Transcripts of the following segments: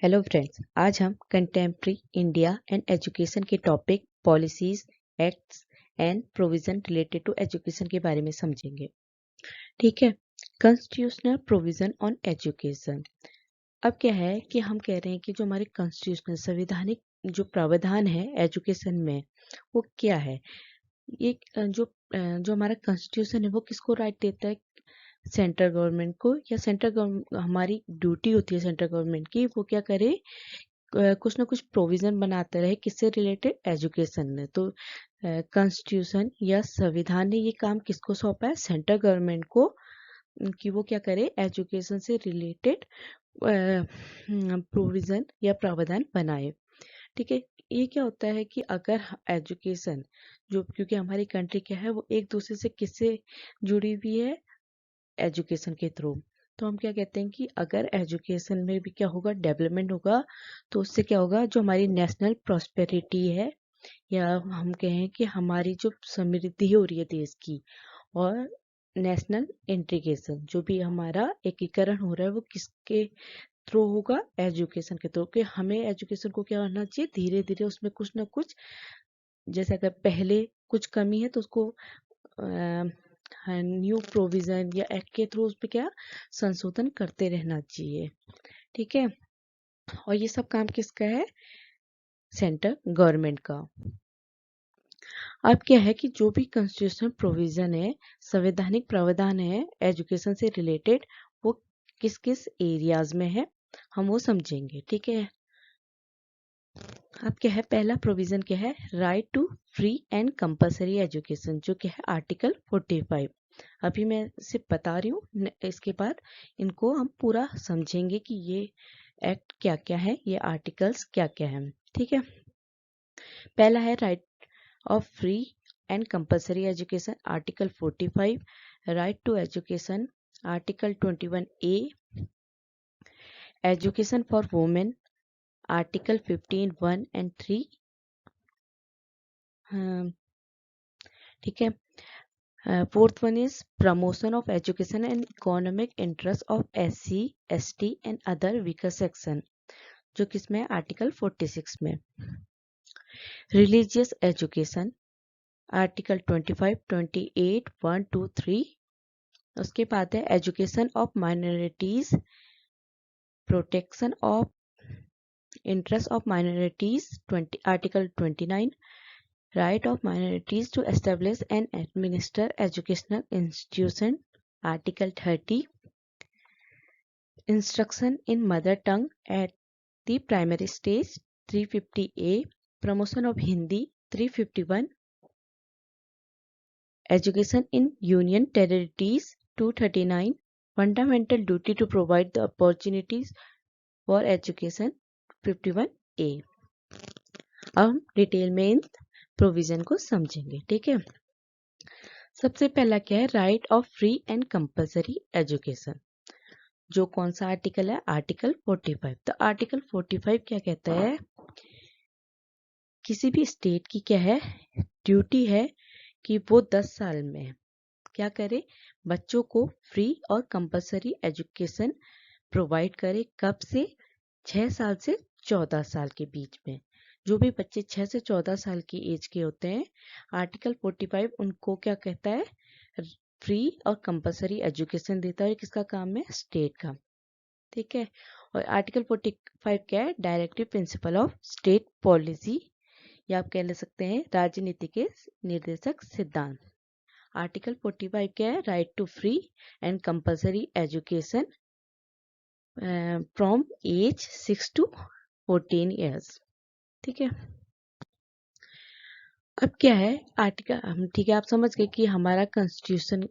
Hello friends, आज हम contemporary India and education के topic policies, acts and provision related to education के बारे में समझेंगे। ठीक है। Constitutional provision on education. अब क्या है कि हम कह रहे हैं कि जो हमारे कॉन्स्टिट्यूशनल संवैधानिक जो प्रावधान है एजुकेशन में वो क्या है। ये जो हमारा कॉन्स्टिट्यूशन है वो किसको राइट देता है, सेंट्रल गवर्नमेंट को, या सेंट्रल गवर्नमेंट हमारी ड्यूटी होती है सेंट्रल गवर्नमेंट की वो क्या करे, कुछ ना कुछ प्रोविजन बनाते रहे किससे रिलेटेड, एजुकेशन में। तो कॉन्स्टिट्यूशन या संविधान ने ये काम किसको सौंपा है, सेंट्रल गवर्नमेंट को, कि वो क्या करे, एजुकेशन से रिलेटेड प्रोविजन या प्रावधान बनाए। ठीक है। ये क्या होता है कि अगर एजुकेशन जो, क्योंकि हमारी कंट्री क्या है वो एक दूसरे से किससे जुड़ी हुई है, एजुकेशन के थ्रू। तो हम क्या कहते हैं कि अगर एजुकेशन में भी क्या होगा, डेवलपमेंट होगा, तो उससे क्या होगा, जो हमारी नेशनल प्रॉस्पेरिटी है, या हम कहें कि हमारी जो समृद्धि हो रही है देश की, और नेशनल इंटीग्रेशन जो भी हमारा एकीकरण हो रहा है वो किसके थ्रू होगा, एजुकेशन के थ्रू। कि हमें एजुकेशन को क्या करना चाहिए, धीरे धीरे उसमें कुछ ना कुछ, जैसे अगर पहले कुछ कमी है तो उसको न्यू प्रोविजन या एक्ट के थ्रू उस पर क्या संशोधन करते रहना चाहिए। ठीक है। और ये सब काम किसका है, सेंट्रल गवर्नमेंट का। अब क्या है कि जो भी कॉन्स्टिट्यूशनल प्रोविजन है, संवैधानिक प्रावधान है एजुकेशन से रिलेटेड, वो किस किस एरियाज में है हम वो समझेंगे। ठीक है। अब क्या है, पहला प्रोविजन क्या है, right to free and compulsory education, जो क्या है आर्टिकल 45। अभी मैं सिर्फ बता रही हूँ, इसके बाद इनको हम पूरा समझेंगे कि ये एक्ट क्या क्या है, ये आर्टिकल्स क्या क्या है। ठीक है। पहला है right of free and compulsory education, article 45। Right to education, article 21A। Education for women, article 15 1 and 3। ठीक है। Fourth one is promotion of education and economic interest of SC ST and other weaker section, जो किसमें article 46 में। Religious education, article 25 28 1 2 3। उसके बाद है education of minorities, protection of interest of minorities, article 29। Right of minorities to establish and administer educational institution, article 30। Instruction in mother tongue at the primary stage, 350A। Promotion of Hindi, 351। Education in union territories, 239। Fundamental duty to provide the opportunities for education, 51A। अब हम detail में इन provision को समझेंगे। ठीक है। सबसे पहला क्या है, right of free and compulsory education, जो कौन सा आर्टिकल है, आर्टिकल 45। तो आर्टिकल 45 क्या कहता है, किसी भी स्टेट की क्या है, ड्यूटी है कि वो 10 साल में क्या करे, बच्चों को फ्री और कंपलसरी एजुकेशन प्रोवाइड करे। कब से, 6 साल से 14 साल के बीच में। जो भी बच्चे 6 से 14 साल की एज के होते हैं, आर्टिकल 45 उनको क्या कहता है, फ्री और कंपलसरी एजुकेशन देता है। किसका काम है, स्टेट का। ठीक है। और आर्टिकल 45 क्या है, directive principle of state policy, या आप कह ले सकते हैं राजनीति के निर्देशक सिद्धांत। आर्टिकल 45 क्या है, right to free and compulsory education from age 6 to 14 years. ठीक है। अब क्या है आर्टिकल, ठीक है, आप समझ गए कि हमारा कॉन्स्टिट्यूशन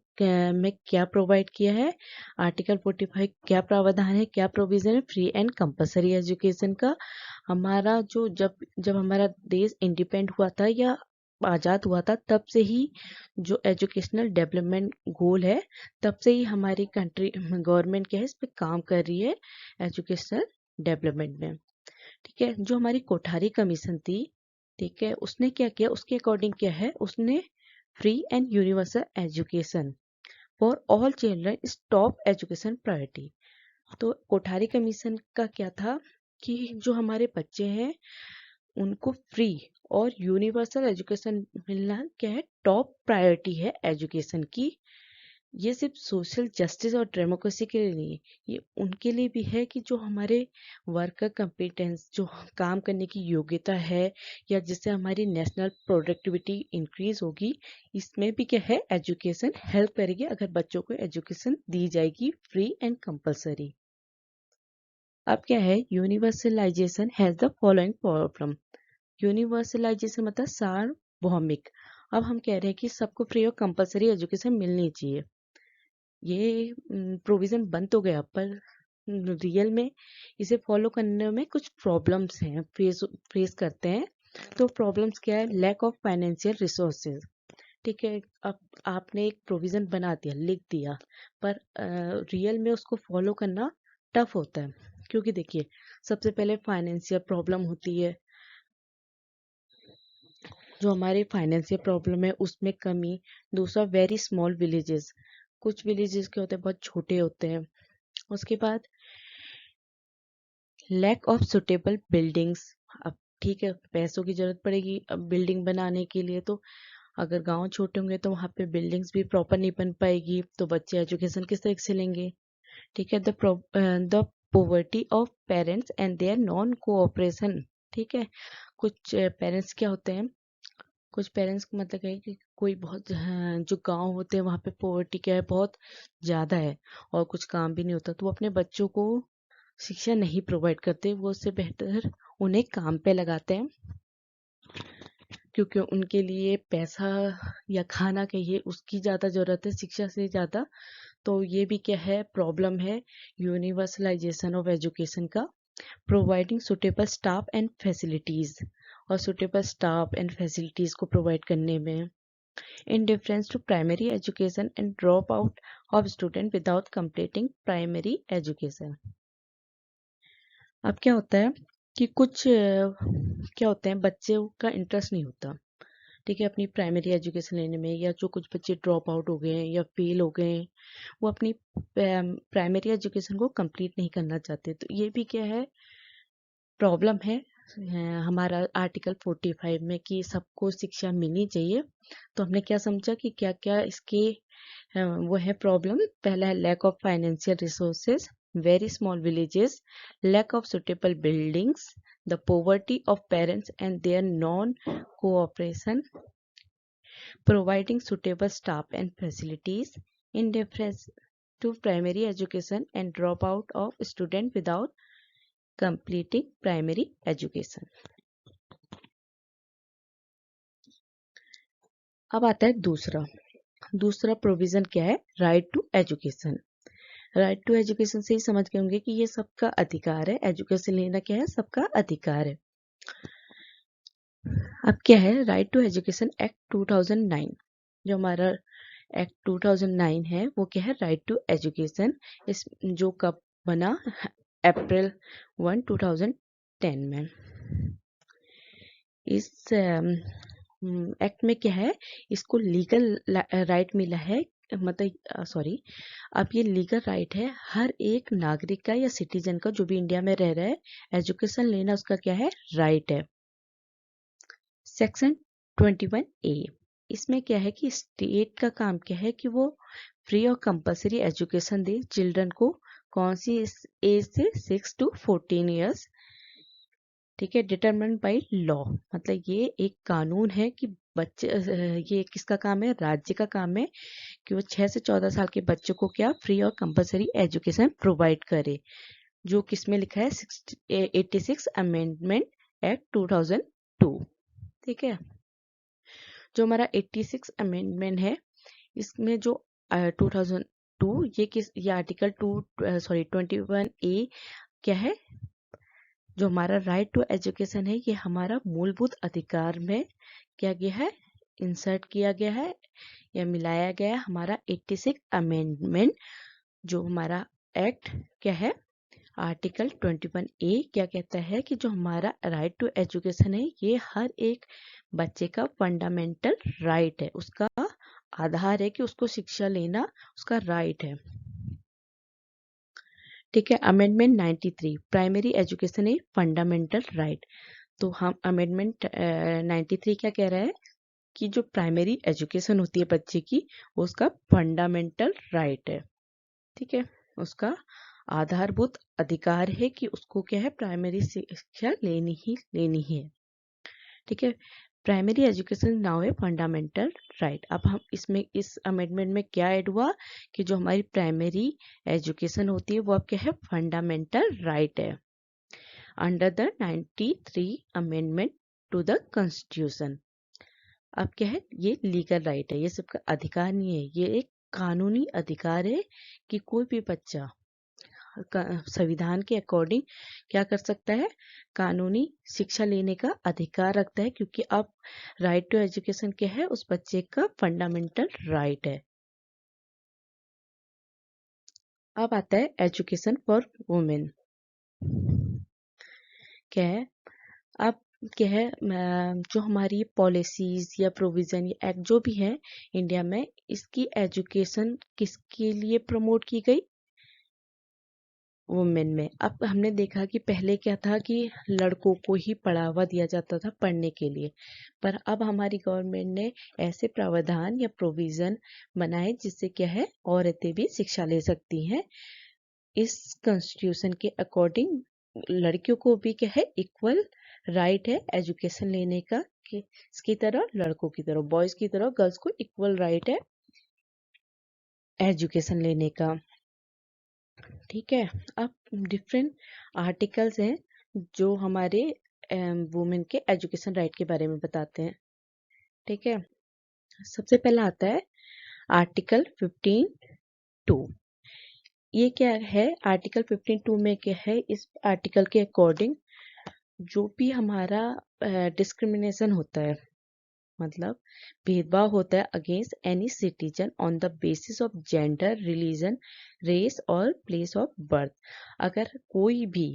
में क्या प्रोवाइड किया है, आर्टिकल 45 क्या प्रावधान है, क्या प्रोविजन है फ्री एंड कंपलसरी एजुकेशन का। हमारा जो जब हमारा देश इंडिपेंडेंट हुआ था या आज़ाद हुआ था, तब से ही जो एजुकेशनल डेवलपमेंट गोल है, तब से ही हमारी कंट्री गवर्नमेंट क्या है इस पे काम कर रही है, एजुकेशनल डेवलपमेंट में। ठीक है। जो हमारी कोठारी कमीशन थी, ठीक है, उसने क्या किया, उसके अकॉर्डिंग क्या है, उसने free and universal education for all children is top education priority. तो कोठारी कमीशन का क्या था, कि जो हमारे बच्चे हैं उनको फ्री और यूनिवर्सल एजुकेशन मिलना क्या है, टॉप प्रायोरिटी है एजुकेशन की। ये सिर्फ सोशल जस्टिस और डेमोक्रेसी के लिए नहीं है, ये उनके लिए भी है कि जो हमारे वर्कर कंपिटेंस, जो काम करने की योग्यता है, या जिससे हमारी नेशनल प्रोडक्टिविटी इंक्रीज होगी, इसमें भी क्या है, एजुकेशन हेल्प करेगी अगर बच्चों को एजुकेशन दी जाएगी फ्री एंड कंपलसरी। अब क्या है, universalization has the following problem. Universalization मतलब सार्वभौमिक। अब हम कह रहे हैं कि सबको फ्री और कंपलसरी एजुकेशन मिलनी चाहिए। ये प्रोविजन बन तो गया, पर रियल में इसे फॉलो करने में कुछ प्रॉब्लम्स हैं, फेस करते हैं। तो प्रॉब्लम्स क्या है, लैक ऑफ फाइनेंशियल रिसोर्सेज। ठीक है, अब आपने एक प्रोविजन बना दिया, लिख दिया, पर रियल में उसको फॉलो करना टफ होता है। क्योंकि देखिए, सबसे पहले फाइनेंशियल प्रॉब्लम होती है। जो हमारे फाइनेंशियल प्रॉब्लम है उसमें कमी। दूसरा, वेरी स्मॉल विलेजेस। कुछ विलेजेस के होते हैं बहुत छोटे होते हैं। उसके बाद लैक ऑफ सुटेबल बिल्डिंग्स। अब ठीक है, पैसों की जरूरत पड़ेगी अब बिल्डिंग बनाने के लिए, तो अगर गांव छोटे होंगे तो वहाँ पे बिल्डिंग्स भी प्रॉपर नहीं बन पाएगी, तो बच्चे एजुकेशन किस तरह से लेंगे। ठीक है, the poverty of parents and their non cooperation. ठीक है, कुछ पेरेंट्स क्या होते हैं, कुछ पेरेंट्स को मतलब है कि कोई बहुत जो गांव होते हैं वहाँ पे पोवर्टी क्या है, बहुत ज़्यादा है, और कुछ काम भी नहीं होता, तो वो अपने बच्चों को शिक्षा नहीं प्रोवाइड करते। वो उससे बेहतर उन्हें काम पे लगाते हैं, क्योंकि उनके लिए पैसा या खाना चाहिए, उसकी ज़्यादा ज़रूरत है शिक्षा से ज़्यादा। तो ये भी क्या है, प्रॉब्लम है यूनिवर्सलाइजेशन ऑफ एजुकेशन का। Providing suitable staff and facilities, और सुटेबल स्टाफ एंड फैसिलिटीज़ को प्रोवाइड करने में। Indifference to primary education and drop out of student without completing primary education. अब क्या होता है कि कुछ क्या होते हैं, बच्चे का इंटरेस्ट नहीं होता, ठीक है, अपनी प्राइमरी एजुकेशन लेने में, या जो कुछ बच्चे ड्रॉप आउट हो गए हैं या फेल हो गए हैं, वो अपनी प्राइमरी एजुकेशन को कंप्लीट नहीं करना चाहते। तो ये भी क्या है, प्रॉब्लम है हमारा आर्टिकल 45 में कि सबको शिक्षा मिलनी चाहिए। तो हमने क्या समझा कि क्या क्या इसके वो है प्रॉब्लम। पहला है lack of financial resources, very small villages, lack of suitable buildings, the poverty of parents and their non-cooperation, providing suitable staff and facilities, indifference to primary education and dropout of student without completing primary education. अब आता है दूसरा provision क्या है, right to education. Right to education से ही समझ गए होंगे कि ये सबका अधिकार है, एजुकेशन लेना क्या है, सबका अधिकार है। अब क्या है, राइट टू एजुकेशन एक्ट 2009। जो हमारा एक्ट 2009 है वो क्या है, राइट टू एजुकेशन। इस जो कब बना, अप्रैल 1 2010 में। इस एक्ट में क्या है, इसको लीगल राइट मिला है, मतलब सॉरी, अब ये लीगल राइट है हर एक नागरिक का या सिटीजन का, जो भी इंडिया में रह रहा है, एजुकेशन लेना उसका क्या है, राइट है। सेक्शन 21A, इसमें क्या है कि स्टेट का काम क्या है कि वो फ्री और कंपलसरी एजुकेशन दे चिल्ड्रन को। कौन सी एज से, 6 to 14 ईयर्स। ठीक है, डिटरमाइंड बाय लॉ, मतलब ये एक कानून है कि बच्चे, ये किसका काम है, राज्य का काम है कि वो 6 से 14 साल के बच्चों को क्या फ्री और कंपलसरी एजुकेशन प्रोवाइड करे। जो किसमें लिखा है, 86 अमेंडमेंट एक्ट 2002। ठीक है, जो हमारा 86 अमेंडमेंट है, इसमें जो 2002, ये आर्टिकल 21A क्या है, जो हमारा राइट टू एजुकेशन है, ये हमारा मूलभूत अधिकार में क्या गया है, इंसर्ट किया गया है या मिलाया गया है हमारा 86 अमेंडमेंट। जो हमारा एक्ट क्या है, आर्टिकल 21A क्या कहता है कि जो हमारा राइट टू एजुकेशन है, ये हर एक बच्चे का फंडामेंटल राइट है, उसका आधार है कि उसको शिक्षा लेना उसका राइट है। ठीक है। Amendment 93 primary education a fundamental right. तो हम अमेंडमेंट 93 क्या कह रहा है कि जो प्राइमरी एजुकेशन होती है बच्चे की वो उसका फंडामेंटल राइट है। ठीक है, उसका आधारभूत अधिकार है कि उसको क्या है, प्राइमरी शिक्षा लेनी ही लेनी है। ठीक है, प्राइमरी एजुकेशन नाउ है फंडामेंटल राइट। अब हम इसमें इस अमेंडमेंट में क्या ऐड हुआ कि जो हमारी प्राइमरी एजुकेशन होती है वो अब क्या है, फंडामेंटल राइट है under the 93 amendment to the constitution. अब क्या है, ये लीगल राइट है, ये सबका अधिकार नहीं है, ये एक कानूनी अधिकार है कि कोई भी बच्चा संविधान के अकॉर्डिंग क्या कर सकता है, कानूनी शिक्षा लेने का अधिकार रखता है, क्योंकि अब राइट टू एजुकेशन क्या है, उस बच्चे का फंडामेंटल राइट है। अब आता है एजुकेशन फॉर वुमेन। क्या है, अब क्या है, जो हमारी पॉलिसीज या प्रोविजन या एक्ट जो भी है इंडिया में, इसकी एजुकेशन किसके लिए प्रमोट की गई, वुमेन में। अब हमने देखा कि पहले क्या था कि लड़कों को ही बढ़ावा दिया जाता था पढ़ने के लिए, पर अब हमारी गवर्नमेंट ने ऐसे प्रावधान या प्रोविजन बनाए जिससे क्या है, औरतें भी शिक्षा ले सकती हैं। इस कॉन्स्टिट्यूशन के अकॉर्डिंग लड़कियों को भी क्या है, इक्वल राइट है एजुकेशन लेने का, कि इसकी तरह लड़कों की तरह, बॉयज की तरह गर्ल्स को इक्वल राइट है एजुकेशन लेने का। ठीक है, अब डिफरेंट आर्टिकल्स हैं जो हमारे वुमेन के एजुकेशन राइट के बारे में बताते हैं। ठीक है, सबसे पहला आता है आर्टिकल 15(2). ये क्या है, आर्टिकल 15(2) में क्या है, इस आर्टिकल के अकॉर्डिंग जो भी हमारा डिस्क्रिमिनेशन होता है, मतलब भेदभाव होता है against any citizen on the basis of gender, religion, race और प्लेस ऑफ बर्थ। अगर कोई भी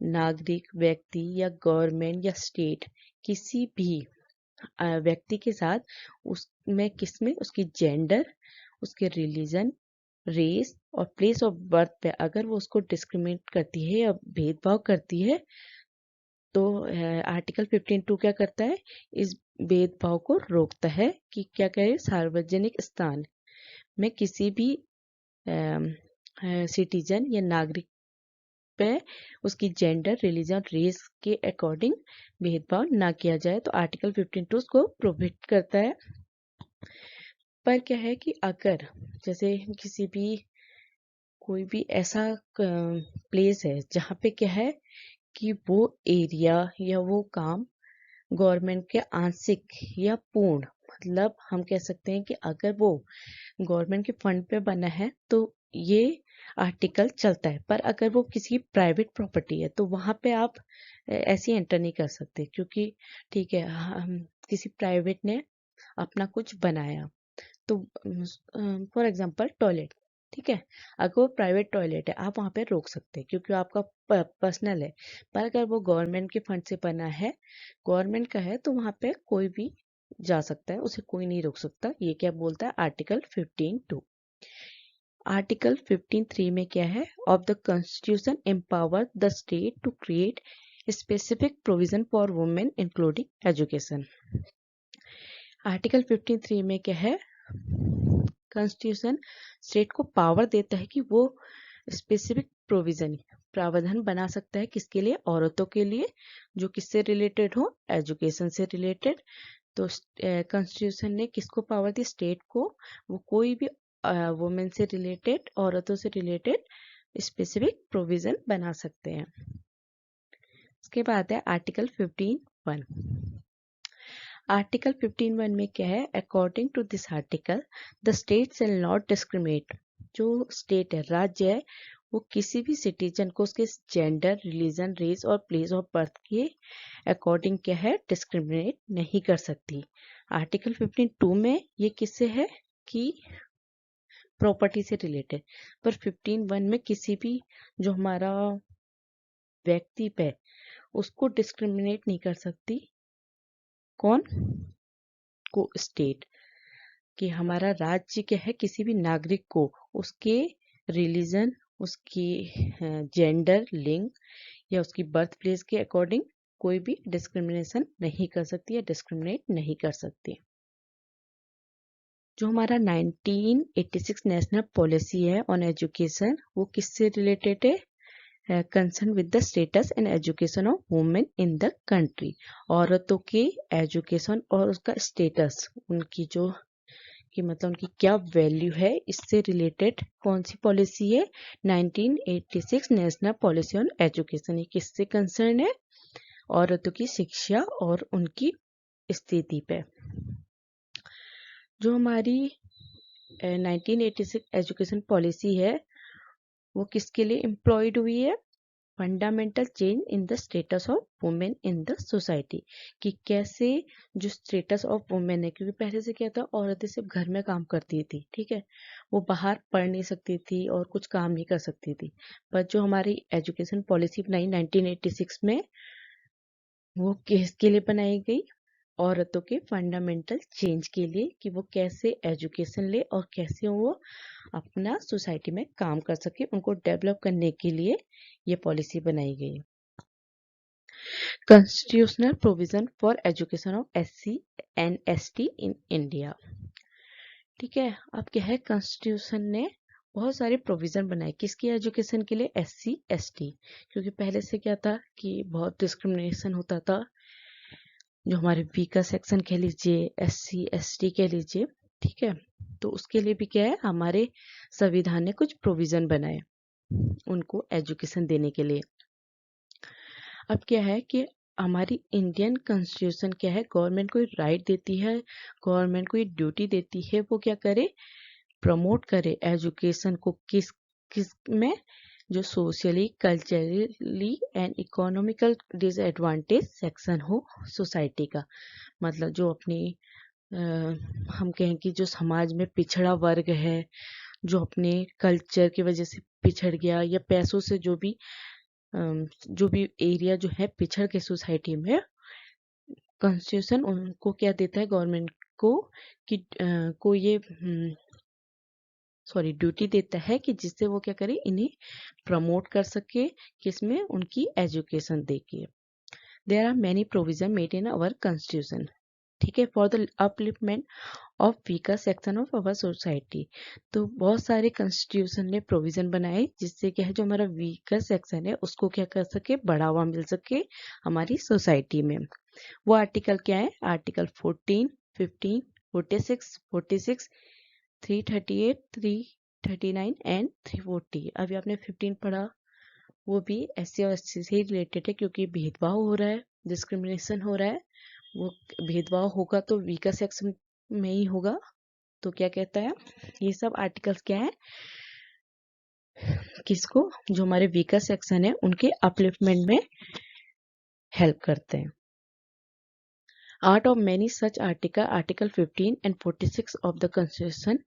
नागरिक, व्यक्ति या गवर्नमेंट या स्टेट किसी भी व्यक्ति के साथ उसमें किसमें उसकी जेंडर, उसके रिलीजन, रेस और प्लेस ऑफ बर्थ पे अगर वो उसको डिस्क्रिमिनेट करती है या भेदभाव करती है, तो आर्टिकल 15(2) क्या करता है, इस भेदभाव को रोकता है कि क्या करे, सार्वजनिक स्थान में किसी भी सिटीजन या नागरिक पे उसकी जेंडर, रिलीजन, रेस के अकॉर्डिंग भेदभाव ना किया जाए। तो आर्टिकल 15(2) उसको प्रोहिबिट करता है। पर क्या है कि अगर जैसे किसी भी कोई भी ऐसा प्लेस है जहाँ पे क्या है कि वो एरिया या वो काम गवर्नमेंट के आंशिक या पूर्ण, मतलब हम कह सकते हैं कि अगर वो गवर्नमेंट के फंड पे बना है तो ये आर्टिकल चलता है, पर अगर वो किसी प्राइवेट प्रॉपर्टी है तो वहां पे आप ऐसे एंटर नहीं कर सकते, क्योंकि ठीक है, किसी प्राइवेट ने अपना कुछ बनाया, तो फॉर एग्जांपल टॉयलेट, ठीक है, अगर वो प्राइवेट टॉयलेट है आप वहां पे रोक सकते हैं क्योंकि वो आपका पर्सनल है। पर अगर वो गवर्नमेंट के फंड से बना है, गवर्नमेंट का है, तो वहां पे कोई भी जा सकता है, उसे कोई नहीं रोक सकता। ये क्या बोलता है आर्टिकल 15(2). आर्टिकल 15(3) में क्या है, of the constitution empower the state to create specific provision for women including education. Article 15(3) में क्या है, कॉन्स्टिट्यूशन स्टेट को पावर देता है कि वो स्पेसिफिक प्रोविजन, प्रावधान बना सकता है, किसके लिए, औरतों के लिए, जो किससे रिलेटेड हो, एजुकेशन से रिलेटेड। तो कॉन्स्टिट्यूशन ने किसको पावर दी, स्टेट को, वो कोई भी वुमेन से रिलेटेड, औरतों से रिलेटेड स्पेसिफिक प्रोविजन बना सकते हैं। उसके बाद है आर्टिकल 15(1). आर्टिकल 15(1) में क्या है, according to this article the state shall not discriminate. जो स्टेट है, राज्य है, वो किसी भी सिटीजन को उसके जेंडर, रिलीजन, रेस और प्लेस ऑफ बर्थ के अकॉर्डिंग क्या है, डिस्क्रिमिनेट नहीं कर सकती। आर्टिकल 15(2) में ये किससे है कि प्रॉपर्टी से रिलेटेड, पर 15(1) में किसी भी जो हमारा व्यक्ति पे उसको डिस्क्रिमिनेट नहीं कर सकती। कौन को, स्टेट, कि हमारा राज्य क्या है, किसी भी नागरिक को उसके रिलीजन, उसकी जेंडर, लिंग या उसकी बर्थ प्लेस के अकॉर्डिंग कोई भी डिस्क्रिमिनेशन नहीं कर सकती या डिस्क्रिमिनेट नहीं कर सकती। जो हमारा 1986 नेशनल पॉलिसी है ऑन एजुकेशन, वो किससे रिलेटेड है? Concern with the status and education of women in the country. औरतों के एजुकेशन और उसका स्टेटस, उनकी जो कि मतलब उनकी क्या वैल्यू है, इससे रिलेटेड कौन सी पॉलिसी है? 1986 नेशनल पॉलिसी ऑन एजुकेशन। ये किससे कंसर्न है? औरतों की शिक्षा और उनकी स्थिति पे। जो हमारी 1986 एजुकेशन पॉलिसी है, वो किसके लिए एम्प्लॉयड हुई है? Fundamental change in the status of women in the society, कि कैसे जो स्टेटस ऑफ वुमेन है, क्योंकि पहले से क्या था, औरतें सिर्फ घर में काम करती थी, ठीक है, वो बाहर पढ़ नहीं सकती थी और कुछ काम नहीं कर सकती थी। पर जो हमारी एजुकेशन पॉलिसी बनाई 1986 में, वो किसके लिए बनाई गई? औरतों के फंडामेंटल चेंज के लिए, कि वो कैसे एजुकेशन ले और कैसे वो अपना सोसाइटी में काम कर सके, उनको डेवलप करने के लिए ये पॉलिसी बनाई गई। Constitutional provision for education of SC and ST in India. ठीक है, अब क्या है, कॉन्स्टिट्यूशन ने बहुत सारे प्रोविजन बनाए किसकी एजुकेशन के लिए? SC ST. क्योंकि पहले से क्या था कि बहुत डिस्क्रिमिनेशन होता था, जो हमारे वीकर सेक्शन कह लीजिए, एससी एसटी कह लीजिए, ठीक है, तो उसके लिए भी क्या है, हमारे संविधान ने कुछ प्रोविजन बनाए उनको एजुकेशन देने के लिए। अब क्या है कि हमारी इंडियन कॉन्स्टिट्यूशन क्या है, गवर्नमेंट को राइट देती है, गवर्नमेंट को ये ड्यूटी देती है, वो क्या करे, प्रमोट करे एजुकेशन को। किस किस में? जो socially, culturally and economical disadvantage section हो सोसाइटी का, मतलब जो अपनी हम कहें कि जो समाज में पिछड़ा वर्ग है, जो अपने कल्चर की वजह से पिछड़ गया, या पैसों से जो भी एरिया जो है पिछड़ के सोसाइटी में, कॉन्स्टिट्यूशन उनको क्या देता है, गवर्नमेंट को, कि को ये ड्यूटी देता है कि जिससे वो क्या करे, इन्हें प्रमोट कर सके, किसमें? उनकी एजुकेशन देके। There are many provision made in our constitution, ठीक है, for the upliftment of weaker section of our society. तो बहुत सारे कॉन्स्टिट्यूशन ने प्रोविजन बनाए जिससे क्या है, जो हमारा वीकर सेक्शन है उसको क्या कर सके, बढ़ावा मिल सके हमारी सोसाइटी में। वो आर्टिकल क्या है? Article 14, 15, 46, 46, 338, 339 and 340। अभी आपने 15 पढ़ा, वो भी एससी और एसटी से रिलेटेड है, क्योंकि भेदभाव हो रहा है, डिस्क्रिमिनेशन हो रहा है। वो भेदभाव होगा तो वीकर सेक्शन में ही होगा। तो क्या कहता है, ये सब आर्टिकल्स क्या है, किसको? जो हमारे वीकर सेक्शन है उनके अपलिफ्टमेंट में हेल्प करते हैं। Out of many such Article 15 and 46 of the Constitution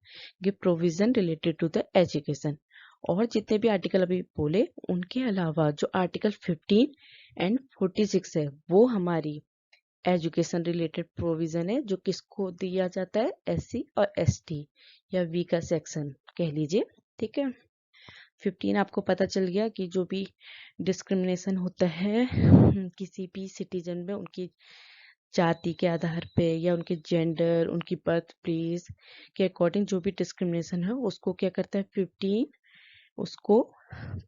give provision related to the education. और जितने भी आर्टिकल अभी बोले, उनके अलावा जो आर्टिकल 15 एंड 46 है, वो हमारी एजुकेशन रिलेटेड प्रोविजन है, जो किसको दिया जाता है? एससी और एसटी या वीकर सेक्शन कह लीजिए, ठीक है। 15 आपको पता चल गया कि जो भी डिस्क्रिमिनेशन होता है किसी भी सिटीजन में, उनकी जाति के आधार पे या उनके जेंडर, उनकी बर्थ प्लेस के अकॉर्डिंग जो भी डिस्क्रिमिनेशन है, उसको क्या करता है? 15 उसको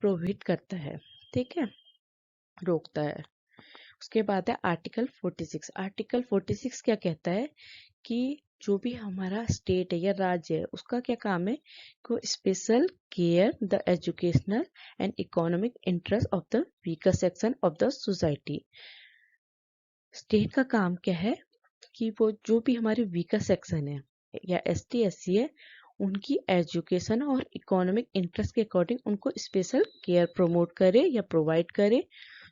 प्रोहिबिट करता है, ठीक है, रोकता है। उसके बाद है आर्टिकल 46। आर्टिकल 46 क्या कहता है कि जो भी हमारा स्टेट है या राज्य है, उसका क्या काम है, को special care the educational and economic interest of the weaker section of the society. State का काम क्या है कि वो जो भी हमारे वीकर सेक्शन है या एसटी एससी है, उनकी एजुकेशन और इकोनॉमिक इंटरेस्ट के अकॉर्डिंग उनको स्पेशल केयर प्रमोट करे या प्रोवाइड करे।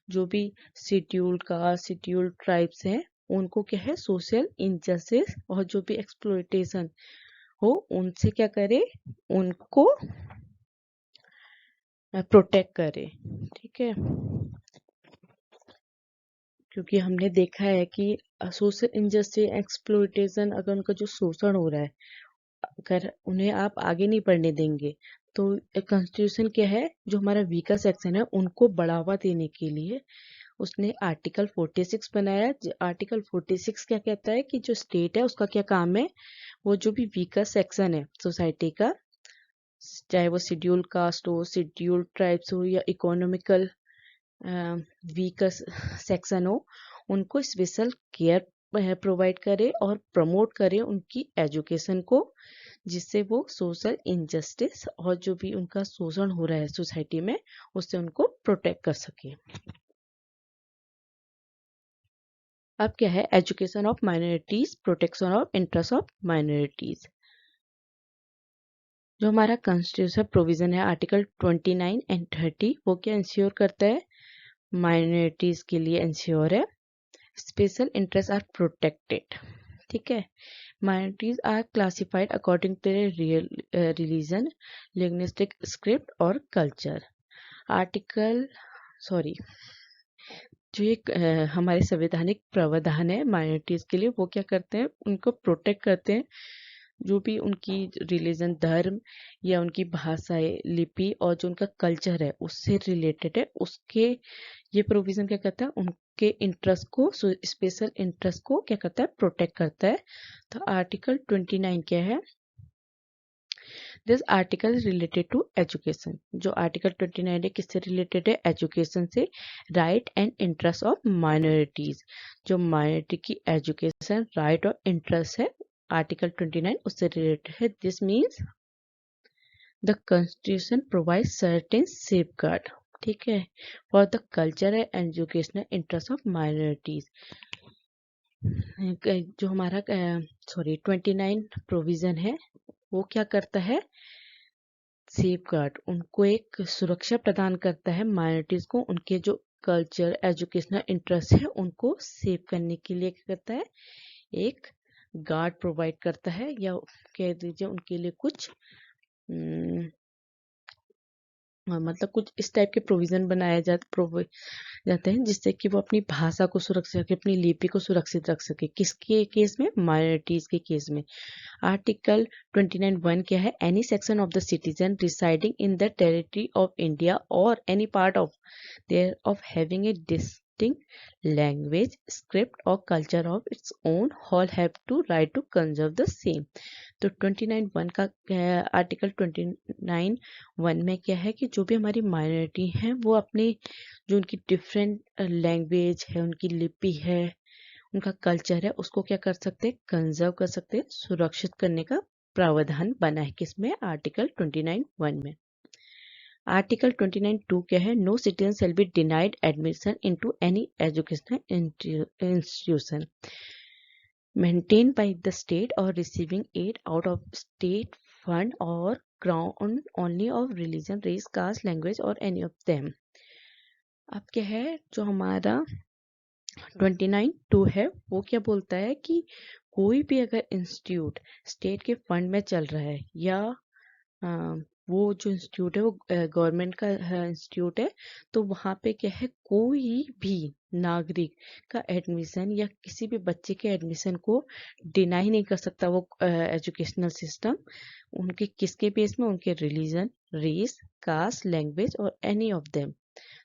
जो भी शेड्यूल्ड कास्ट, शेड्यूल्ड ट्राइब्स हैं, उनको क्या है, सोशल इनजस्टिस और जो भी एक्सप्लॉयटेशन हो, उनसे क्या करे, उनको प्रोटेक्ट करे, ठीक है। क्योंकि हमने देखा है कि सोशल इनजस्टिस, एक्सप्लॉयटेशन, अगर उनका जो शोषण हो रहा है, अगर उन्हें आप आगे नहीं बढ़ने देंगे तो कॉन्स्टिट्यूशन क्या है, जो हमारा वीकर सेक्शन है उनको बढ़ावा देने के लिए उसने आर्टिकल 46 बनाया। आर्टिकल 46 क्या कहता है कि जो स्टेट है उसका क्या काम है, वो जो भी वीकर सेक्शन है सोसाइटी का, चाहे वो शेड्यूल कास्ट हो, शेड्यूल ट्राइब्स हो या इकोनॉमिकल वीकर सेक्शन हो, उनको स्पेशल केयर प्रोवाइड करे और प्रमोट करे उनकी एजुकेशन को, जिससे वो सोशल इनजस्टिस और जो भी उनका शोषण हो रहा है सोसाइटी में उससे उनको प्रोटेक्ट कर सके। अब क्या है, education of minorities, protection of interest of minorities. जो हमारा कॉन्स्टिट्यूशन प्रोविजन है आर्टिकल 29 एंड 30, वो क्या इंश्योर करता है, माइनॉरिटीज के लिए इंश्योर है, स्पेशल इंटरेस्ट आर प्रोटेक्टेड। ठीक है, minorities are classified according to religion, linguistic script और कल्चर। आर्टिकल जो एक हमारे संवैधानिक प्रावधान है माइनॉरिटीज के लिए, वो क्या करते हैं, उनको प्रोटेक्ट करते हैं। जो भी उनकी रिलीजन, धर्म या उनकी भाषाएं, लिपि और जो उनका कल्चर है उससे रिलेटेड है, उसके ये प्रोविजन क्या करता है, उनके इंटरेस्ट को, स्पेशल इंटरेस्ट को क्या करता है, प्रोटेक्ट करता है। तो आर्टिकल 29 क्या है, this article related to education. जो आर्टिकल 29 है किससे रिलेटेड है, एजुकेशन से। Right and interest of minorities, जो माइनॉरिटी की एजुकेशन राइट और इंटरेस्ट है आर्टिकल 29 उससे रिलेटेड है। This means the constitution provide certain safeguard, ठीक है, for the culture and educational interest of minorities. जो हमारा 29 प्रोविजन है वो क्या करता है, सेफगार्ड, उनको एक सुरक्षा प्रदान करता है माइनॉरिटीज को, उनके जो कल्चर एजुकेशनल इंटरेस्ट है उनको सेव करने के लिए क्या करता है, एक गार्ड प्रोवाइड करता है, या कह दीजिए उनके लिए कुछ मतलब कुछ इस टाइप के प्रोविजन बनाए जाते हैं जिससे कि वो अपनी भाषा को सुरक्षित रखे, अपनी लिपि को सुरक्षित रख सके। किसके केस में, माइनॉरिटीज के केस में। आर्टिकल 29(1) क्या है, any section of the citizen residing in the territory of India और any part of thereof having a distinct language, script और culture of its own all have to right to conserve the same. तो 29(1) का article 29(1) में क्या है कि जो भी हमारी माइनॉरिटी है वो अपनी जो उनकी डिफरेंट लैंग्वेज है, उनकी लिपि है, उनका कल्चर है, उसको क्या कर सकते हैं, कंजर्व कर सकते हैं, सुरक्षित करने का प्रावधान बना है किसमें, आर्टिकल 29(1) में। आर्टिकल 29(2) क्या है, no citizen shall be denied admission into any educational institution maintained by the state or receiving aid out of state fund or ground only of religion, race, caste, language or any of them। अब क्या है, जो हमारा 29(2) है वो क्या बोलता है कि कोई भी अगर इंस्टीट्यूट स्टेट के फंड में चल रहा है या वो जो इंस्टीट्यूट है वो गवर्नमेंट का इंस्टीट्यूट है, तो वहाँ पे क्या है, कोई भी नागरिक का एडमिशन या किसी भी बच्चे के एडमिशन को डिनाई नहीं कर सकता वो एजुकेशनल सिस्टम, उनके किसके बेस में, उनके रिलीजन, रेस, कास्ट, लैंग्वेज और एनी ऑफ देम।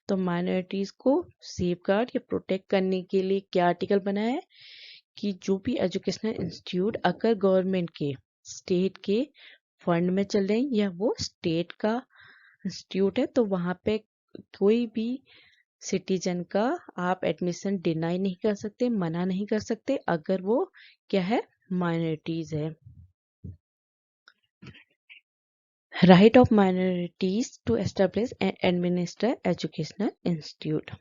तो माइनॉरिटीज को सेफगार्ड या प्रोटेक्ट करने के लिए क्या आर्टिकल बनाया है कि जो भी एजुकेशनल इंस्टीट्यूट अगर गवर्नमेंट के, स्टेट के फंड में चल रहे हैं या वो स्टेट का इंस्टीट्यूट है, तो वहां पे कोई भी सिटीजन का आप एडमिशन डिनाई नहीं कर सकते, मना नहीं कर सकते अगर वो क्या है, माइनॉरिटीज है। Right of minorities to establish and administer educational institute.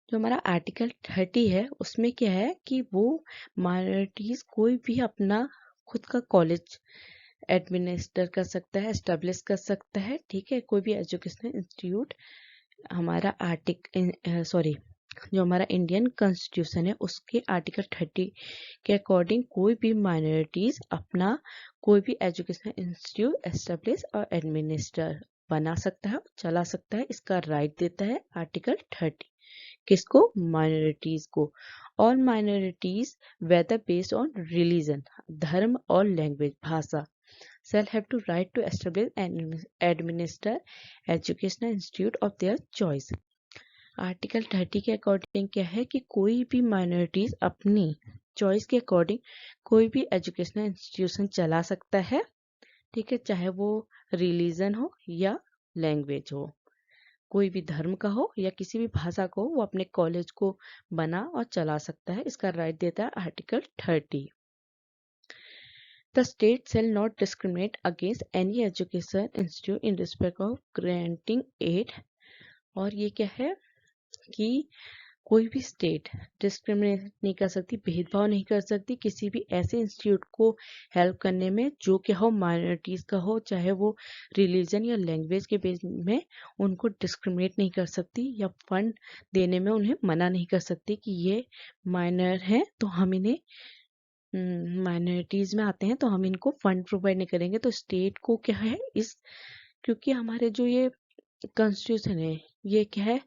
जो हमारा आर्टिकल 30 है उसमें क्या है कि वो माइनॉरिटीज कोई भी अपना खुद का कॉलेज एडमिनिस्टर कर सकता है, एस्टेब्लिश कर सकता है, ठीक है, कोई भी एजुकेशनल इंस्टीट्यूट। हमारा जो हमारा इंडियन कॉन्स्टिट्यूशन है उसके आर्टिकल 30 के अकॉर्डिंग कोई भी माइनॉरिटीज अपना कोई भी एजुकेशनल इंस्टीट्यूट एस्टेब्लिश और एडमिनिस्टर बना सकता है, चला सकता है, इसका राइट देता है आर्टिकल 30। किसको, माइनॉरिटीज को। और minorities whether based on religion, धर्म और लैंग्वेज, भाषा shall have to right to establish and administer educational institute of their choice. Article 30 के अकॉर्डिंग क्या है कि कोई भी माइनॉरिटीज अपनी चॉइस के अकॉर्डिंग कोई भी एजुकेशनल इंस्टीट्यूशन चला सकता है, ठीक है, चाहे वो रिलीजन हो या लैंग्वेज हो, कोई भी धर्म का हो या किसी भी भाषा को, वो अपने कॉलेज को बना और चला सकता है। इसका राइट देता है article 30। The state shall not discriminate against any education institute in respect of granting aid। और ये क्या है कि कोई भी स्टेट डिस्क्रिमिनेट नहीं कर सकती, भेदभाव नहीं कर सकती किसी भी ऐसे इंस्टीट्यूट को हेल्प करने में जो क्या हो माइनॉरिटीज का हो, चाहे वो रिलीजन या लैंग्वेज के बेस में, उनको डिस्क्रिमिनेट नहीं कर सकती या फंड देने में उन्हें मना नहीं कर सकती कि ये माइनर हैं तो हम इन्हें माइनॉरिटीज में आते हैं तो हम इनको फंड प्रोवाइड नहीं करेंगे। तो स्टेट को क्या है इस, क्योंकि हमारे जो ये कॉन्स्टिट्यूशन है ये क्या है,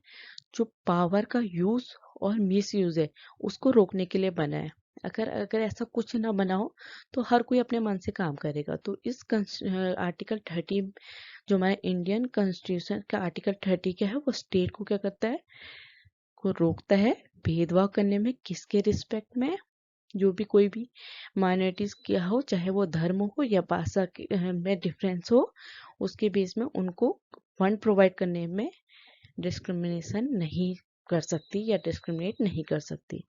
जो पावर का यूज और मिस यूज है उसको रोकने के लिए बना है। अगर ऐसा कुछ ना बना हो तो हर कोई अपने मन से काम करेगा। तो इस आर्टिकल 30 जो हमारे इंडियन कॉन्स्टिट्यूशन का आर्टिकल 30 क्या है, वो स्टेट को क्या करता है, को रोकता है भेदभाव करने में। किसके रिस्पेक्ट में, जो भी कोई भी माइनॉरिटीज क्या हो, चाहे वो धर्म हो या भाषा में डिफरेंस हो, उसके बेस में उनको फंड प्रोवाइड करने में डिस्क्रिमिनेशन नहीं कर सकती या डिस्क्रिमिनेट नहीं कर सकती।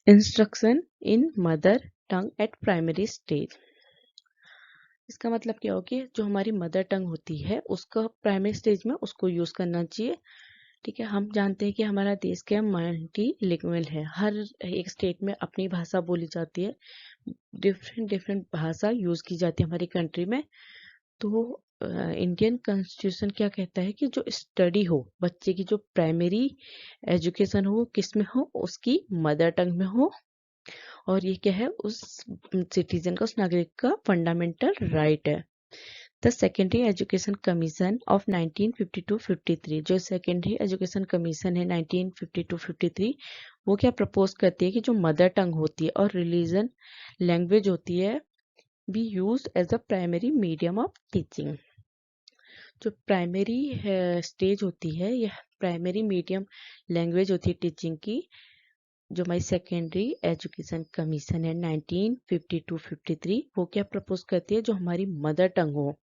Instruction in mother tongue eight primary stage. इसका मतलब क्या हो कि जो हमारी मदर टंग होती है उसका प्राइमरी स्टेज में उसको यूज करना चाहिए, ठीक है। हम जानते हैं कि हमारा देश क्या मल्टी लिंगुअल है, हर एक स्टेट में अपनी भाषा बोली जाती है, डिफरेंट भाषा यूज की जाती है हमारी कंट्री में। तो इंडियन कॉन्स्टिट्यूशन क्या कहता है कि जो स्टडी हो बच्चे की, जो प्राइमरी एजुकेशन हो किस में हो, उसकी मदर टंग में हो। और ये क्या है, उस सिटीजन का, उस नागरिक का फंडामेंटल राइट है। The secondary education commission of 1952-53, जो सेकेंडरी एजुकेशन कमीशन है 1952-53, वो क्या प्रपोज करती है कि जो मदर टंग होती है और रिलीजन लैंग्वेज होती है be use as a primary medium of teaching. जो प्राइमरी स्टेज होती है, यह प्राइमरी मीडियम लैंग्वेज होती है टीचिंग की। जो हमारी सेकेंडरी एजुकेशन कमीशन है 1952-53, वो क्या प्रपोज करती है, जो हमारी मदर टंग हो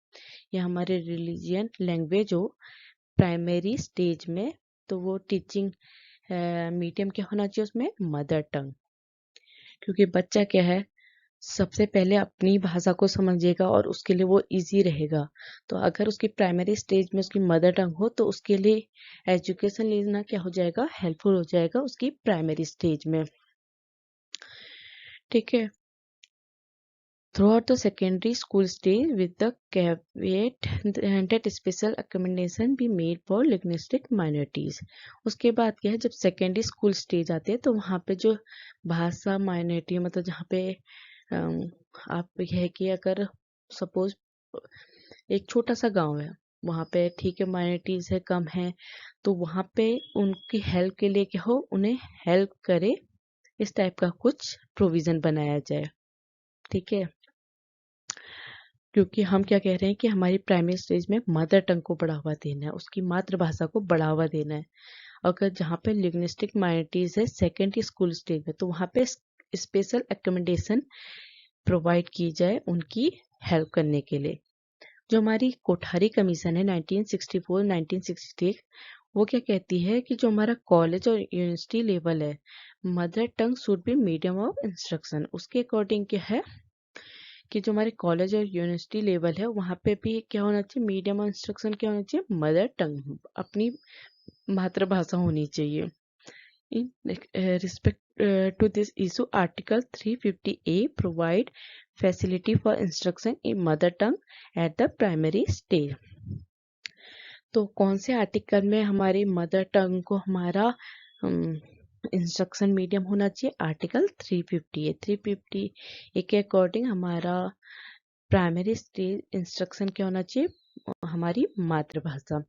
या हमारे रिलीजियन लैंग्वेज हो प्राइमरी स्टेज में, तो वो टीचिंग मीडियम क्या होना चाहिए उसमें, मदर टंग। क्योंकि बच्चा क्या है, सबसे पहले अपनी भाषा को समझेगा और उसके लिए वो इजी रहेगा। तो अगर उसकी प्राइमरी स्टेज में उसकी मदर टंग हो तो उसके लिए एजुकेशन लेना क्या हो जाएगा, हेल्पफुल हो जाएगा उसकी प्राइमरी स्टेज में, ठीक है। Throughout the secondary school stage, with the caveat that special accommodation be made for linguistic minorities। उसके बाद क्या है, जब सेकेंडरी स्कूल स्टेज आते हैं तो वहाँ पे जो भाषा माइनॉरिटी, मतलब जहाँ पे आप यह है कि अगर सपोज एक छोटा सा गांव है, वहाँ पे ठीक है माइनॉरिटीज है, कम है, तो वहाँ पे उनकी हेल्प के लिए क्या हो, उन्हें हेल्प करे, इस टाइप का कुछ प्रोविजन बनाया जाए, ठीक है। क्योंकि हम क्या कह रहे हैं कि हमारी प्राइमरी स्टेज में मदर टंग को बढ़ावा देना है, उसकी मातृभाषा को बढ़ावा देना है। अगर जहाँ पे लिंग्विस्टिक माइनॉरिटीज है सेकेंडरी स्कूल स्टेज में, तो वहाँ पे स्पेशल एकोमोडेशन प्रोवाइड की जाए उनकी हेल्प करने के लिए। जो हमारी कोठारी कमीशन है 1964-1968, वो क्या कहती है कि जो हमारा कॉलेज और यूनिवर्सिटी लेवल है, mother tongue should be medium of instruction. उसके अकॉर्डिंग क्या है कि जो हमारे कॉलेज और यूनिवर्सिटी लेवल है वहाँ पे भी क्या होना चाहिए, मीडियम ऑफ इंस्ट्रक्शन क्या होना चाहिए, मदर टंग, अपनी मातृभाषा होनी चाहिए। In respect to this issue article 350A provide facility for instruction in mother tongue at the primary stage. तो कौन से आर्टिकल में हमारी मदर टंग को हमारा इंस्ट्रक्शन मीडियम होना चाहिए, आर्टिकल 350 350 के अकॉर्डिंग हमारा प्राइमरी स्टेज इंस्ट्रक्शन क्या होना चाहिए, हमारी मातृभाषा।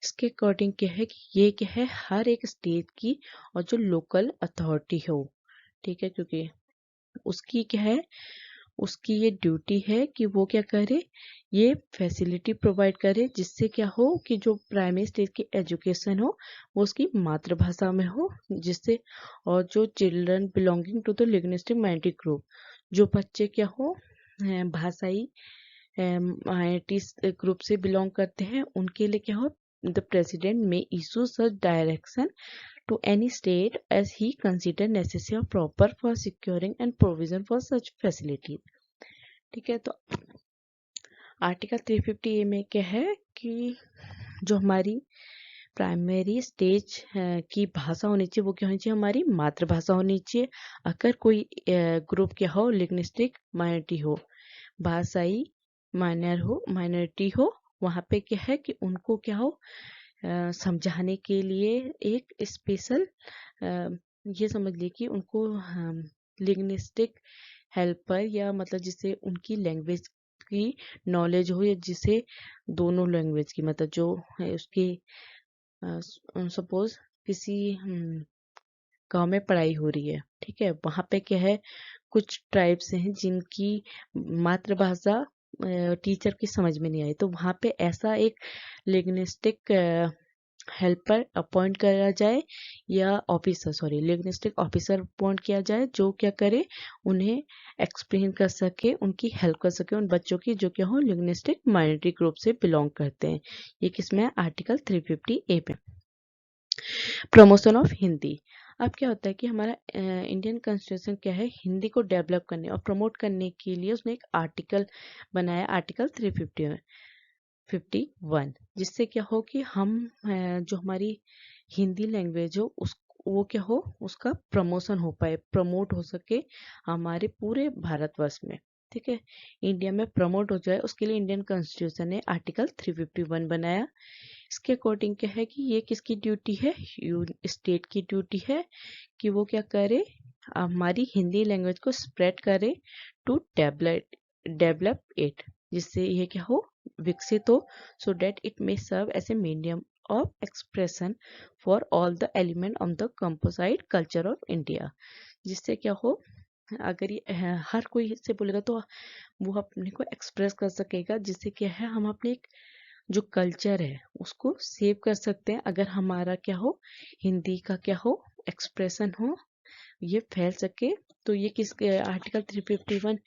इसके अकॉर्डिंग क्या है कि ये क्या है, हर एक स्टेट की और जो लोकल अथॉरिटी हो, ठीक है, क्योंकि उसकी क्या है, उसकी ये ड्यूटी है कि वो क्या करे, ये फैसिलिटी प्रोवाइड करे जिससे क्या हो कि जो प्राइमरी स्टेज की एजुकेशन हो वो उसकी मातृभाषा में हो, जिससे और जो children belonging to the linguistic minority group, जो बच्चे क्या हो भाषाई माइनॉरिटी ग्रुप से बिलोंग करते हैं, उनके लिए क्या हो, द प्रेसिडेंट में issue such direction to any state as he consider necessary or proper for securing and provision for such facilities। ठीक है, तो आर्टिकल 350A में क्या है कि जो हमारी प्राइमरी स्टेज की भाषा होनी चाहिए वो क्या होनी चाहिए, हमारी मातृभाषा होनी चाहिए। अगर कोई ग्रुप क्या हो, लिंग्विस्टिक माइनॉरिटी हो, भाषाई माइनॉरिटी हो, वहाँ पे क्या है कि उनको क्या हो समझाने के लिए एक स्पेशल ये समझ लीजिए कि उनको लिंग्विस्टिक हेल्पर या मतलब जिससे उनकी लैंग्वेज की नॉलेज हो, या जिसे दोनों लैंग्वेज की मतलब जो है उसकी सपोज किसी गांव में पढ़ाई हो रही है, ठीक है, वहाँ पे क्या है कुछ ट्राइब्स हैं जिनकी मातृभाषा टीचर की समझ में नहीं आई, तो वहाँ पे ऐसा एक लिंग्विस्टिक हेल्पर अपॉइंट करा जाए या लिंग्विस्टिक ऑफिसर अपॉइंट किया जाए जो क्या करे, उन्हें एक्सप्लेन कर सके, उनकी हेल्प कर सके उन बच्चों की जो क्या हो लिंग्विस्टिक माइनॉरिटी ग्रुप से बिलोंग करते हैं। ये किसमें है, आर्टिकल 350A में। Promotion of Hindi. अब क्या होता है कि हमारा इंडियन कॉन्स्टिट्यूशन क्या है, हिंदी को डेवलप करने और प्रमोट करने के लिए उसने एक आर्टिकल बनाया, आर्टिकल 351, जिससे क्या हो कि हम जो हमारी हिंदी लैंग्वेज हो उस वो क्या हो उसका प्रमोशन हो पाए, प्रमोट हो सके हमारे पूरे भारतवर्ष में, ठीक है, इंडिया में प्रमोट हो जाए, उसके लिए इंडियन कॉन्स्टिट्यूशन ने आर्टिकल 351 बनाया। इसके अकॉर्डिंग क्या है कि ये किसकी ड्यूटी है, स्टेट की ड्यूटी है कि वो क्या करे, हमारी हिंदी लैंग्वेज को स्प्रेड करे टू डेवलप इट, जिससे ये क्या हो विकसित हो, so that it may serve as a medium of expression for all the element of the composite culture of India. जिससे क्या हो, अगर ये हर कोई इससे बोलेगा तो वो अपने को एक्सप्रेस कर सकेगा, जिससे क्या है हम अपने एक जो कल्चर है उसको सेव कर सकते हैं। अगर हमारा क्या हो हिंदी का क्या हो एक्सप्रेशन हो, ये फैल सके, तो ये किस आर्टिकल 351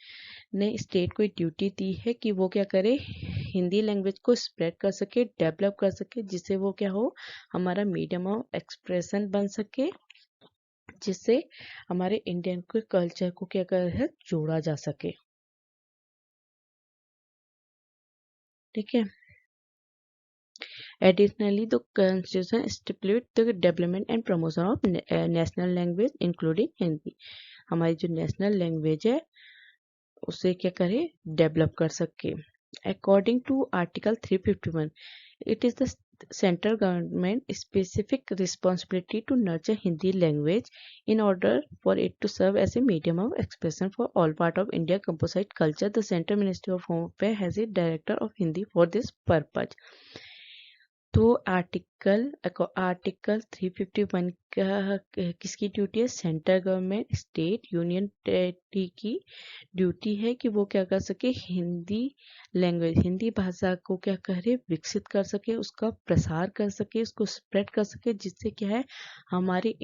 ने स्टेट को ड्यूटी दी है कि वो क्या करे, हिंदी लैंग्वेज को स्प्रेड कर सके, डेवलप कर सके, जिससे वो क्या हो हमारा मीडियम ऑफ एक्सप्रेशन बन सके, जिससे हमारे इंडियन के कल्चर को क्या कर है जोड़ा जा सके। ठीक है, additionally the constitution stipulate the development and promotion of national language including Hindi. हमारी जो नेशनल लैंग्वेज है उसे क्या करे डेवलप कर सके। According to article 351 it is the central government specific responsibility to nurture Hindi language in order for it to serve as a medium of expression for all part of India composite culture. The Central Ministry of Home Affairs has a director of Hindi for this purpose. तो article 351 का किसकी duty है, central government state union territory की duty है कि वो क्या कर सके, हिंदी लैंग्वेज हिंदी भाषा को क्या करे विकसित कर सके, उसका प्रसार कर सके, उसको स्प्रेड कर सके, जिससे क्या है हमारे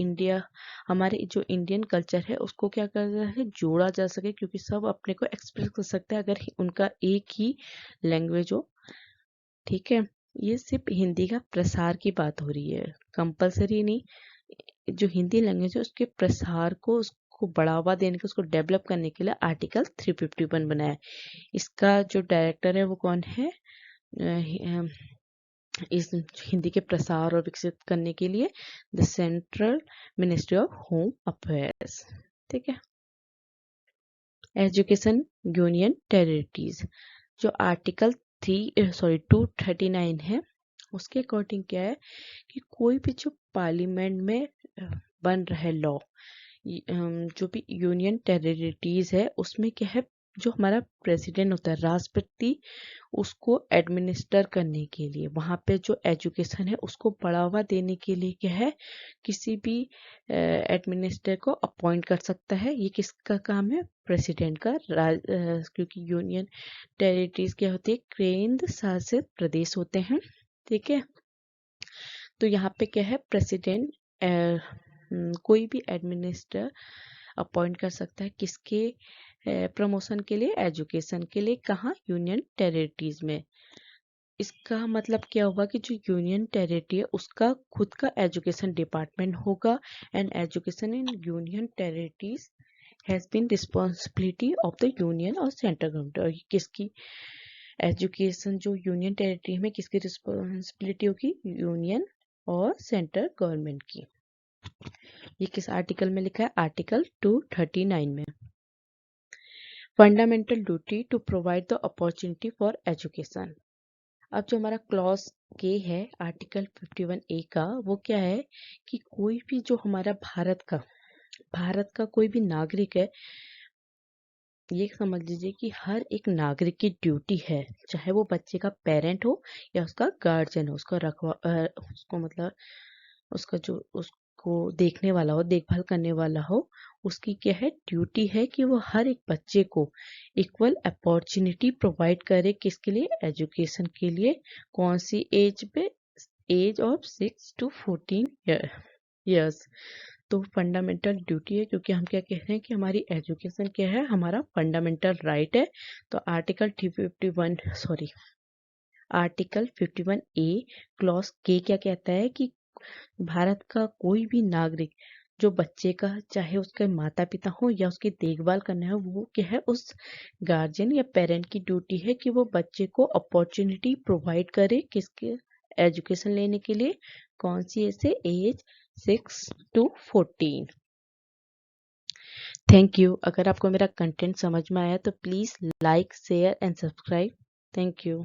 जो इंडियन कल्चर है उसको क्या कर रहा है जोड़ा जा सके, क्योंकि सब अपने को एक्सप्रेस कर सकते हैं अगर उनका एक ही लैंग्वेज हो। ठीक है, ये सिर्फ हिंदी का प्रसार की बात हो रही है, कंपलसरी नहीं, जो हिंदी लैंग्वेज है उसके प्रसार को उसको बढ़ावा देने के उसको डेवलप करने के लिए आर्टिकल 351 बनाया। इसका जो डायरेक्टर है वो कौन है, इस हिंदी के प्रसार और विकसित करने के लिए the central ministry of home affairs. ठीक है, एजुकेशन यूनियन टेरिटरीज, जो आर्टिकल 239 है उसके अकॉर्डिंग क्या है कि कोई भी जो पार्लियामेंट में बन रहा है लॉ, जो भी यूनियन टेरिटरीज है उसमें क्या है जो हमारा प्रेसिडेंट होता है, राष्ट्रपति, उसको एडमिनिस्टर करने के लिए, वहाँ पे जो एजुकेशन है उसको बढ़ावा देने के लिए क्या है, किसी भी एडमिनिस्टर को अपॉइंट कर सकता है। ये किसका काम है, प्रेसिडेंट का। क्योंकि यूनियन टेरिटरीज क्या होती है, केंद्र शासित प्रदेश होते हैं, ठीक है। तो यहाँ पे क्या है, प्रेसिडेंट कोई भी एडमिनिस्टर अपॉइंट कर सकता है, किसके प्रमोशन के लिए, एजुकेशन के लिए। कहाँ, यूनियन टेरिटरीज में। इसका मतलब क्या होगा कि जो यूनियन टेरिटरी है उसका खुद का एजुकेशन डिपार्टमेंट होगा, and education in union territories has been responsibility of the union और सेंट्रल गवर्नमेंट। और किसकी एजुकेशन जो यूनियन टेरिटरी में किसकी रिस्पॉन्सिबिलिटी होगी, यूनियन और सेंट्रल गवर्नमेंट की। ये किस आर्टिकल में लिखा है, आर्टिकल 239 में। Fundamental duty to provide the opportunity for education. अब जो हमारा क्लॉज के है आर्टिकल 51A का, वो क्या है कि कोई भी जो हमारा भारत का कोई भी नागरिक है, ये समझ लीजिए कि हर एक नागरिक की ड्यूटी है, चाहे वो बच्चे का पेरेंट हो या उसका गार्जियन हो, उसको मतलब उसका जो उसको देखने वाला हो, देखभाल करने वाला हो, उसकी क्या है, ड्यूटी है कि वो हर एक बच्चे को इक्वल अपॉर्चुनिटी प्रोवाइड करे। किसके लिए, एजुकेशन के लिए। कौन सी एज पे, एज ऑफ 6 to 14 ईयर्स। तो फंडामेंटल ड्यूटी है, क्योंकि हम क्या कह रहे हैं कि हमारी एजुकेशन क्या है, हमारा फंडामेंटल राइट है। तो आर्टिकल 51A क्लॉज के क्या कहता है कि भारत का कोई भी नागरिक जो बच्चे का, चाहे उसके माता पिता हो या उसकी देखभाल करना है, वो क्या है, उस गार्जियन या पेरेंट की ड्यूटी है कि वो बच्चे को अपॉर्चुनिटी प्रोवाइड करे, किसके, एजुकेशन लेने के लिए। कौन सी ऐसे, एज 6 to 14। Thank you. अगर आपको मेरा कंटेंट समझ में आया तो please like, share and subscribe. Thank you.